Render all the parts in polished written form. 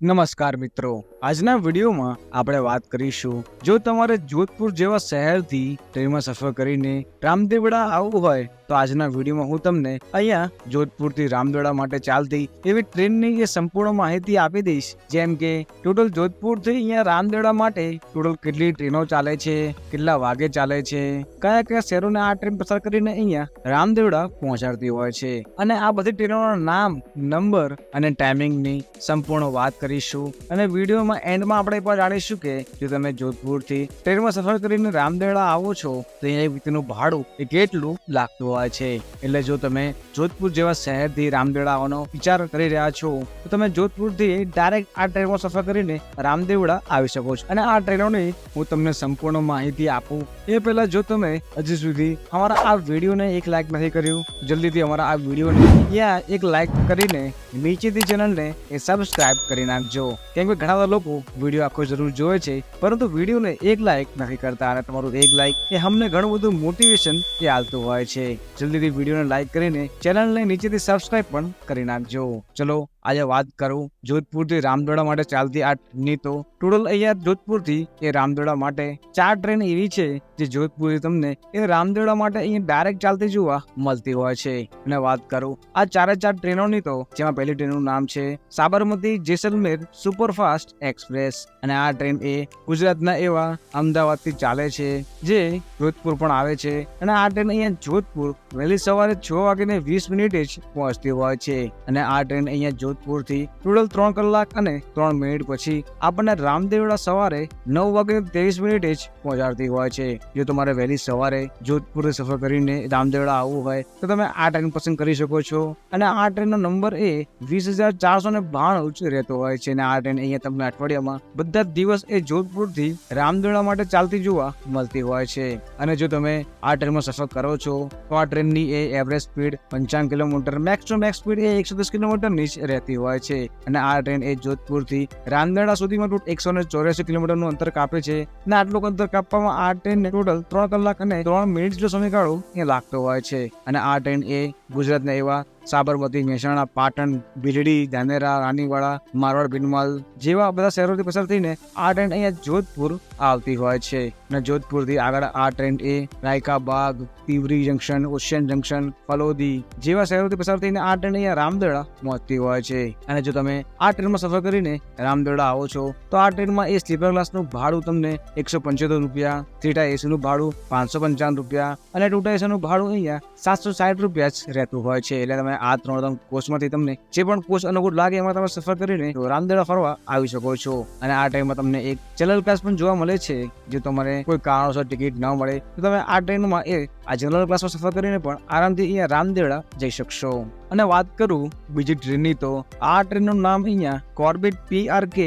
નમસ્કાર મિત્રો, આજના વિડીયોમાં આપણે વાત કરીશું જો તમારે જોધપુર જેવા શહેરથી ટ્રેનમાં સફર કરીને રામદેવડા આવવું હોય તો આજના વિડીયોમાં હું તમને અહીંયા જોધપુરથી રામદેવડા માટે ચાલતી એવી ટ્રેનની એ સંપૂર્ણ માહિતી આપી દઈશ, જેમ કે ટોટલ જોધપુરથી અહીંયા રામદેવડા માટે ટોટલ કેટલી ટ્રેનો ચાલે છે, કેટલા વાગે ચાલે છે, કયા કયા શહેરોને આ ટ્રેન પસાર કરીને અહીંયા રામદેવડા પહોંચાડતી હોય છે અને આ બધી ટ્રેનોના નામ, નંબર અને ટાઈમિંગની સંપૂર્ણ વાત કરીશું અને વિડીયોમાં એન્ડમાં આપણે પણ જાણીશું કે જો તમે જોધપુરથી ટ્રેનમાં સફર કરીને રામદેવડા આવો છો તો અહીંયા વ્યક્તિનું ભાડું એ કેટલું લાગતું હોય છે. એટલે જો તમે જોધપુર જેવા શહેરથી રામદેવડા આવવાનો વિચાર કરી રહ્યા છો તો તમે જોધપુરથી ડાયરેક્ટ આ ટ્રેનમાં સફર કરીને રામદેવડા આવી શકો છો અને આ ટ્રેનોની હું તમને સંપૂર્ણ માહિતી આપું એ પહેલા જો તમે હજી સુધી અમારા આ વિડીયોને એક લાઈક નથી કર્યું, જલ્દીથી અમારા આ વિડીયોને ત્યાં એક લાઈક કરીને નીચેથી ચેનલને એ સબસ્ક્રાઇબ કરી નાખજો, કેમ કે ઘણા બધા લોકો વિડીયો આખો જરૂર જોવે છે પરંતુ વિડીયોને એક લાઈક નથી કરતા અને તમારું એક લાઈક એ અમને ઘણું બધું મોટિવેશન એ આપતું હોય છે. જલ્દીથી વિડીયોને લાઈક કરીને ચેનલને નીચેથી સબસ્ક્રાઇબ પણ કરી નાખજો. ચલો આજે વાત કરું જોધપુરથી રામદેવડા માટે ચાલતી આ ટ્રેનની. તો ટોટલ અહીંયા જોધપુરથી એ રામદેવડા માટે 4 ટ્રેન એવી છે જે જોધપુરથી તમને એ રામદેવડા માટે અહીંયા ડાયરેક્ટ ચાલતી જોવા મળતી હોય છે. અને વાત કરું આ 4 ટ્રેનોની તો જેમાં પહેલી ટ્રેનનું નામ છે સાબરમતી જેસલમેર સુપરફાસ્ટ એક્સપ્રેસ અને આ ટ્રેન એ ગુજરાતના એવા અમદાવાદથી ચાલે છે જે જોધપુર પણ આવે છે અને આ ટ્રેન અહીંયા જોધપુર વહેલી સવારે 6:20 જ પહોંચતી હોય છે અને આ ટ્રેન અહીંયા જોધપુરથી ટોટલ 3 કલાક અને 3 મિનિટ પછી આપણને રામદેવડા સવારે 9:23 જ પહોંચાડતી હોય છે. જો તમારે વહેલી સવારે જોધપુરથી સફર કરીને રામદેવડા આવવું હોય તો તમે આ ટ્રેન પસંદ કરી શકો છો અને આ ટ્રેનનો નંબર એ 20,492 રહેતો હોય છે અને આ ટ્રેન અહીંયા તમને અઠવાડિયામાં બધા જ દિવસ એ જોધપુરથી રામદેવડા માટે ચાલતી જોવા મળતી હોય છે. અને જો તમે આ ટ્રેનમાં સફર કરો છો તો આ ટ્રેનની એ average speed 55 kilometre, max to max speed એ 110 કિલોમીટરની જ રહેતી હોય છે અને આ ટ્રેન એ જોધપુરથી રામદેવડા સુધીમાં ટોટલ 184 કિલોમીટરનું અંતર કાપે છે અને આટલું અંતર કાપવામાં આ ટ્રેનને ટોટલ 3 કલાક અને 3 મિનિટ જેટલો સમયગાળો એ લાગતો હોય છે અને આ ટ્રેન એ ગુજરાતના એવા સાબરમતી, મહેસાણા, પાટણ, ભીલડી, ધાનેરા, રાનીવાડા, મારવાડ, ભીનમાલ જેવા બધા શહેરોથી પસાર થઈને આ ટ્રેન અહીંયા જોધપુર આવતી હોય છે અને જોધપુરથી આગળ આ ટ્રેન એ રાયકાબાગ, તિવરી જંકશન, ઓશિયન જંકશન, ફલોદી જેવા શહેરોથી પસાર થઈને આ ટ્રેન અહીંયા રામદેવડા પહોંચતી હોય છે. અને જો તમે આ ટ્રેનમાં સફર કરીને રામદેવડા આવો છો તો આ ટ્રેનમાં એ સ્લીપર ક્લાસનું ભાડું તમને 175 રૂપિયા, થ્રીટા એસીનું ભાડું 555 રૂપિયા અને ટુટા એસીનું ભાડું અહીંયા 760 રૂપિયા જ રહેતું હોય છે. એટલે તમે આ 3 કોચમાંથી તમને જે પણ કોચ અનુકૂળ લાગે એમાં તમે સફર કરીને રામદેવડા ફરવા આવી શકો છો અને આ ટ્રેનમાં તમને એક જનરલ ક્લાસ પણ જોવા મળે છે. જો તમારે કોઈ કારણોસર ટિકિટ ન મળે તો તમે આ ટ્રેનમાં આ જનરલ ક્લાસમાં સફર કરીને પણ આરામથી અહીંયા રામદેવડા જઈ શકશો. અને વાત કરું બીજી ટ્રેનની તો આ ટ્રેનનું નામ અહીંયા કોર્બેટ PRK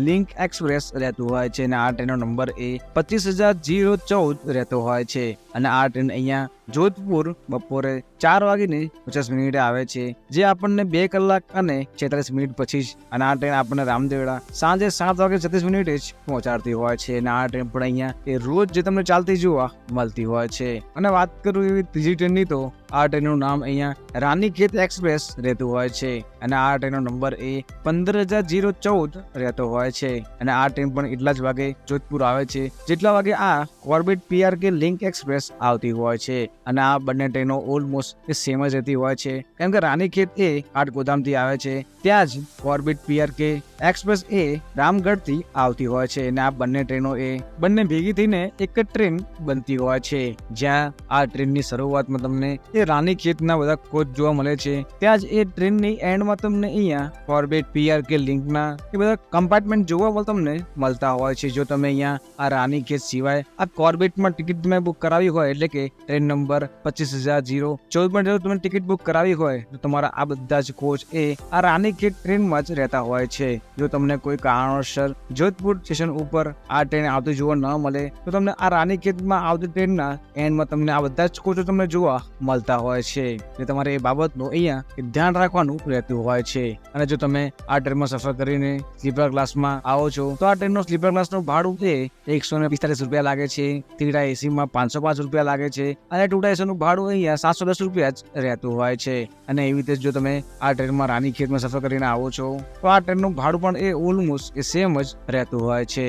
લિંક એક્સપ્રેસ રહેતું હોય છે અને આ ટ્રેનનો નંબર એ 25,014 રહેતો હોય છે અને આ ટ્રેન અહીંયા જોધપુર બપોરે 4:50 આવે છે જે આપણને 2 કલાક અને 46 મિનિટ પછી જ અને આ ટ્રેન આપણને રામદેવડા સાંજે 7:36 જ પહોંચાડતી હોય છે અને આ ટ્રેન પણ અહીંયા એ રોજ જે તમને ચાલતી જોવા મળતી હોય છે. અને વાત કરું એવી ત્રીજી ટ્રેનની તો આ ટ્રેનનું નામ અહીંયા રાનીખેત એક્સપ્રેસ રહેતું હોય છે અને આ ટ્રેનનો નંબર એ 15,014 રહેતો હોય છે અને આ ટ્રેન પણ એટલા જ વાગે જોધપુર આવે છે જેટલા વાગે આ કોર્બેટ PRK લિંક એક્સપ્રેસ આવતી હોય છે અને આ બંને ટ્રેનો ઓલમોસ્ટ સેમ જ રહેતી હોય છે કેમ કે રાનીખેત એ કાઠગોદામથી આવે છે, ત્યાં જ કોર્બેટ PRK એક્સપ્રેસ એ રામગઢથી આવતી હોય છે અને આ બંને ટ્રેનો એ બંને ભેગી થઈને એક જ ટ્રેન બનતી હોય છે. જ્યાં આ ટ્રેનની શરૂઆતમાં તમને એ રાનીખેતના બધા કોચ જોવા મળે છે, ત્યાં જ એ ટ્રેનની એન્ડમાં તમને અહીંયા કોર્બેટ PRK લિંકના એ બધા કમ્પાર્ટમેન્ટ જોવા તમને મળતા હોય છે. જો તમે અહીંયા આ રાનીખેત સિવાય આ કોર્બેટમાં ટિકિટ તમે બુક કરાવી હોય એટલે કે ટ્રેન નંબર 25,014 પર જો તમે ટિકિટ બુક કરાવી હોય તો તમારા આ બધા જ કોચ એ આ રાનીખેત ટ્રેનમાં જ રહેતા હોય છે. જો તમને કોઈ કારણોસર જોધપુર સ્ટેશન ઉપર આ ટ્રેન આવતી જોવા ન મળે તો તમને આ રાનીખેતમાં આવતી ટ્રેનના એન્ડમાં તમને આ બધા જ કોચો તમને જોવા મળતા મળતા હોય છે, એટલે તમારે એ બાબતનું અહીંયા ધ્યાન રાખવાનું રહેતું હોય છે. અને જો તમે આ ટ્રેનમાં સફર કરીને સ્લીપર ક્લાસમાં આવો છો તો આ ટ્રેનનો સ્લીપર ક્લાસનું ભાડું એ 145 રૂપિયા લાગે છે, 3 એસીમાં 505 રૂપિયા લાગે છે, અને 2 એસીનું ભાડું અહીંયા 710 રૂપિયા જ રહેતું હોય છે. અને એવી રીતે જો તમે આ ટ્રેનમાં રાનીખેતમાં સફર કરીને આવો છો તો આ ટ્રેનનું ભાડું પણ એ ઓલમોસ્ટ એ સેમ જ રહેતું હોય છે.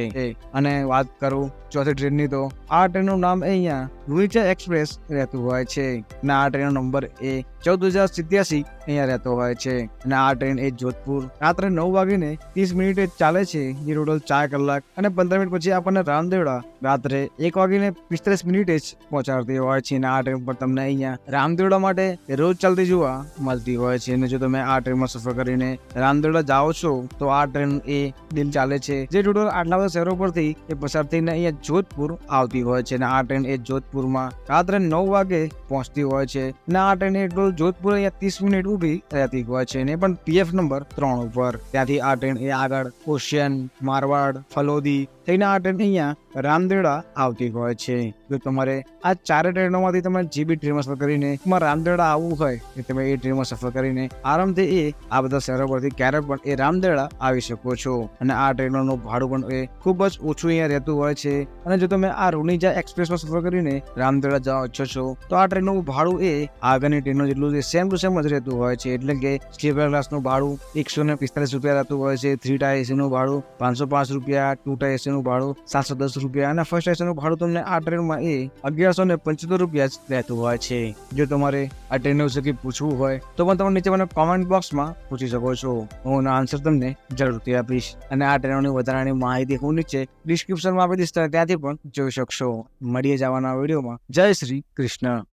અને વાત કરું ચોથી ટ્રેનની તો આ ટ્રેનનું નામ અહીંયા રૂઇચા એક્સપ્રેસ રહેતું હોય છે, અને આ ટ્રેનનો નંબર એ 14,087 અહીંયા રહેતો હોય છે. અને આ ટ્રેન એ જોધપુર રાત્રે 9:30 ચાલે છે, જે ટોટલ 4 કલાક અને 15 મિનિટ પછી આપણને રામદેવડા રાત્રે 1:45 જ પહોંચાડતી હોય છે. અને આ ટ્રેન પર તમને અહીંયા રામદેવડા માટે રોજ ચાલતી જોવા મળતી હોય છે. અને જો તમે આ ટ્રેનમાં સફર કરીને રામદેવડા જાઓ છો તો આ ટ્રેન એ દિન ચાલે છે, જે ટોટલ આટલા બધા શહેરો પરથી એ પસાર થઈને અહીંયા જોધપુર આવતી હોય છે. અને આ ટ્રેન એ જોધપુરમાં રાત્રે 9 વાગે પહોંચતી હોય છે. અને આ ટ્રેન એ ટોટલ જોધપુર અહીંયા 30 મિનિટ ઊભી રહેતી હોય છે, અને પણ PF નંબર 3 ઉપર. ત્યાંથી આ ટ્રેન એ આગળ ઓશિયન, મારવાડ, ફલોદી થઈને આ ટ્રેન અહીંયા રામદેવડા આવતી હોય છે. જો તમારે આ ચારે ટ્રેનોમાંથી તમે જે બી ટ્રેનમાં સફર કરીને તમારે રામદેવડા આવવું હોય એ તમે એ ટ્રેનમાં સફર કરીને આરામથી એ આ બધા શહેરો પરથી ક્યારેક પણ એ રામદેવડા આવી શકો છો. અને આ ટ્રેનોનું ભાડું પણ એ ખૂબ જ ઓછું અહીંયા રહેતું હોય છે. અને જો તમે આ રૂનીજા એક્સપ્રેસમાં સફર કરીને રામદેવડા જવા ઈચ્છો છો તો આ ટ્રેનનું ભાડું એ આગળની ટ્રેનો જેટલું સેમ ટુ સેમ જ રહેતું હોય છે. એટલે કે સ્લીપર ક્લાસનું ભાડું 145 રૂપિયા રહેતું હોય છે, 3 એસીનું ભાડું 505 રૂપિયા, 2 એસીનું ભાડું 710 રૂપિયા, અને ફર્સ્ટ એસીનું ભાડું તમને આ ટ્રેનમાં એ 1175 રૂપિયા જ રહેતું હોય છે. જો તમારે આ ટ્રેન વિશે કંઈ પૂછવું હોય તો પણ તમે નીચે મને કોમેન્ટ બોક્સમાં પૂછી શકો છો, હું એનો આન્સર તમને જરૂરથી આપીશ. અને આ ટ્રેનોની વધારાની માહિતી હું નીચે ડિસ્ક્રિપ્શનમાં આપી દઈશ, ત્યાંથી પણ જોઈ શકશો. મળીએ જવાના વિડીયોમાં. જય શ્રી કૃષ્ણ.